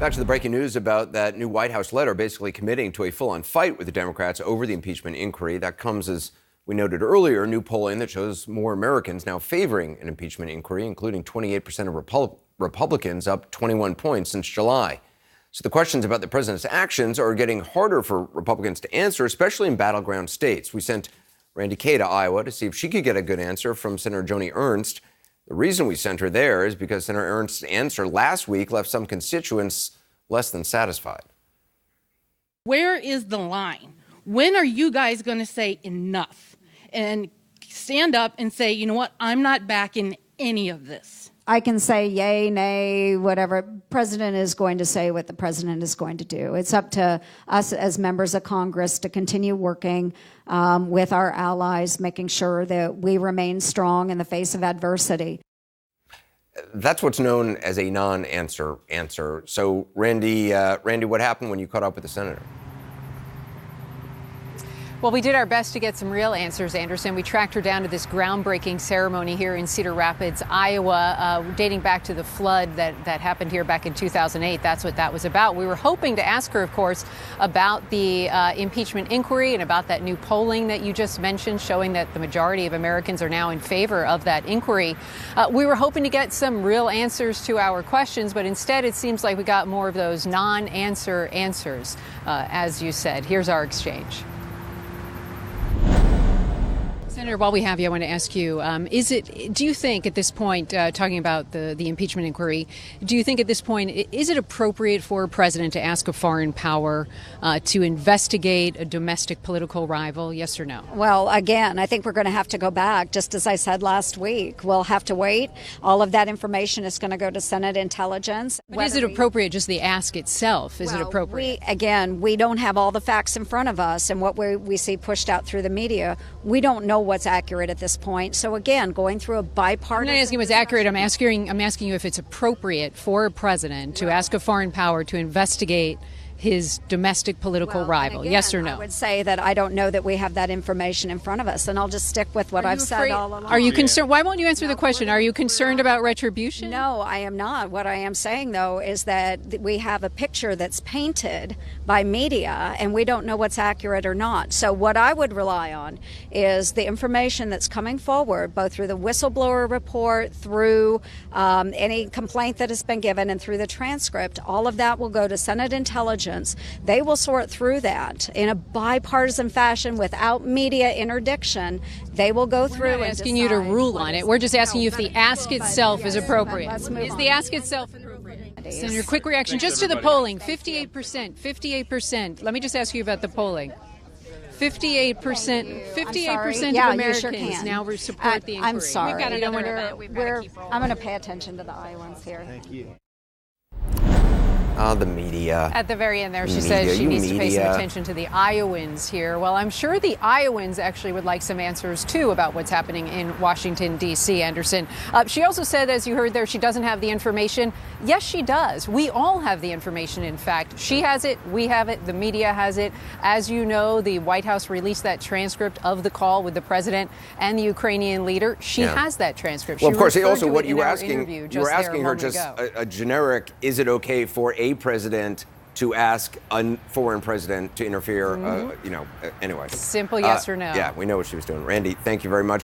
Back to the breaking news about that new White House letter basically committing to a full-on fight with the Democrats over the impeachment inquiry. That comes, as we noted earlier, new polling that shows more Americans now favoring an impeachment inquiry, including 28% of Republicans, up 21 points since July. So the questions about the president's actions are getting harder for Republicans to answer, especially in battleground states. We sent Randi Kaye to Iowa to see if she could get a good answer from Senator Joni Ernst. The reason we sent her there is because Senator Ernst's answer last week left some constituents less than satisfied. Where is the line? When are you guys going to say enough and stand up and say, you know what, I'm not backing any of this? I can say yay, nay, whatever. President is going to say what the president is going to do. It's up to us as members of Congress to continue working with our allies, making sure that we remain strong in the face of adversity. That's what's known as a non-answer answer. So, Randi, what happened when you caught up with the senator? Well, we did our best to get some real answers, Anderson. We tracked her down to this groundbreaking ceremony here in Cedar Rapids, Iowa, dating back to the flood that happened here back in 2008. That's what that was about. We were hoping to ask her, of course, about the impeachment inquiry and about that new polling that you just mentioned, showing that the majority of Americans are now in favor of that inquiry. We were hoping to get some real answers to our questions, but instead it seems like we got more of those non-answer answers, as you said. Here's our exchange. Senator, while we have you, I want to ask you, do you think at this point, talking about the impeachment inquiry, do you think at this point, is it appropriate for a president to ask a foreign power to investigate a domestic political rival? Yes or no? Well, again, I think we're going to have to go back. Just as I said last week, we'll have to wait. All of that information is going to go to Senate Intelligence. But is it appropriate, just the ask itself? Is it appropriate? We don't have all the facts in front of us, and what we see pushed out through the media, we don't know what's accurate at this point. So again, going through a bipartisan... I'm not asking what's accurate. I'm asking you if it's appropriate for a president to ask a foreign power to investigate his domestic political rival. Again, yes or no? I would say that I don't know that we have that information in front of us, and I'll just stick with what I've said all along. Are you concerned? Why won't you answer the question? Are you concerned about retribution? No, I am not. What I am saying, though, is that we have a picture that's painted by media, and we don't know what's accurate or not. So what I would rely on is the information that's coming forward, both through the whistleblower report, through any complaint that has been given, and through the transcript. All of that will go to Senate Intelligence. They will sort through that in a bipartisan fashion without media interdiction. They will go through. We're not asking you to rule on it. We're just asking you if the ask itself is appropriate. Is the ask itself appropriate? Senator, quick reaction just to the polling. 58%. Let me just ask you about the polling. 58% of Americans now support the inquiry. I'm sorry. We've got another event. I'm going to pay attention to the Iowans here. Thank you. The media. At the very end there, she says she needs to pay some attention to the Iowans here. Well, I'm sure the Iowans actually would like some answers, too, about what's happening in Washington, D.C., Anderson. She also said, as you heard there, she doesn't have the information. Yes, she does. We all have the information, in fact. She has it. We have it. The media has it. As you know, the White House released that transcript of the call with the president and the Ukrainian leader. She has that transcript. Well, of course, also what you were asking her just a generic, is it okay for a president to ask a foreign president to interfere, anyway. Simple yes or no. Yeah, we know what she was doing. Randi, thank you very much.